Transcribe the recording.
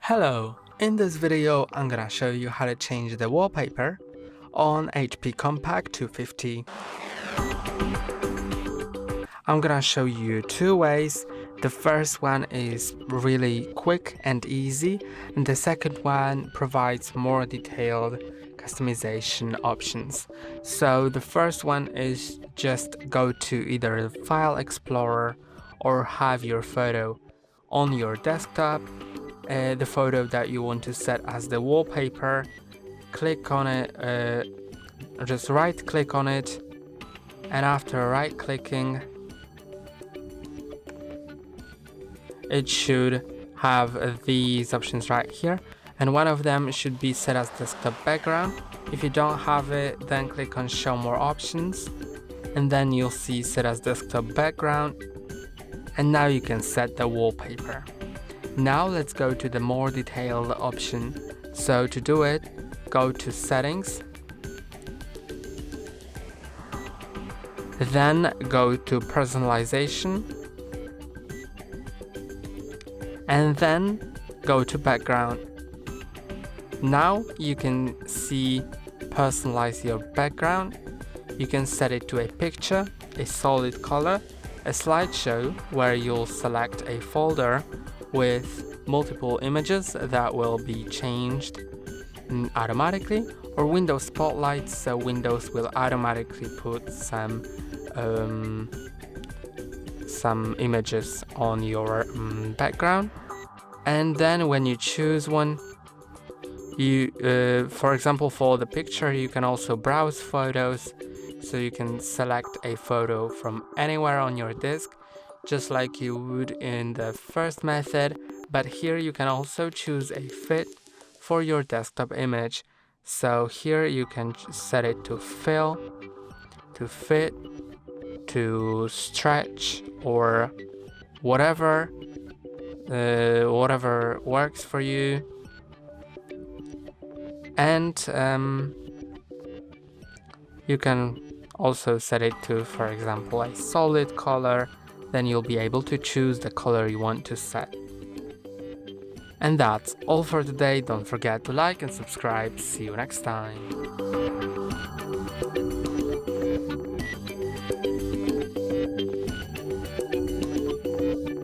Hello, in this video I'm gonna show you how to change the wallpaper on HP Compaq 250. I'm gonna show you two ways. The first one is really quick and easy, and the second one provides more detailed customization options. So the first one is just go to either the File Explorer or have your photo on your desktop. The photo that you want to set as the wallpaper, click on it, just right click on it, and after right clicking it should have these options right here, and one of them should be set as desktop background. If you don't have it, then click on show more options, and then you'll see set as desktop background, and now you can set the wallpaper. Now let's go to the more detailed option. So to do it, go to settings, then go to personalization, and then go to background. Now you can see personalize your background. You can set it to a picture, a solid color, a slideshow where you'll select a folder with multiple images that will be changed automatically, or Windows Spotlight, so Windows will automatically put some images on your background. And then when you choose one, you for example, for the picture, you can also browse photos, so you can select a photo from anywhere on your disk, just like you would in the first method, but here you can also choose a fit for your desktop image. So here you can set it to fill, to fit, to stretch, or whatever works for you. And you can also set it to, for example, a solid color. Then you'll be able to choose the color you want to set. And that's all for today. Don't forget to like and subscribe. See you next time.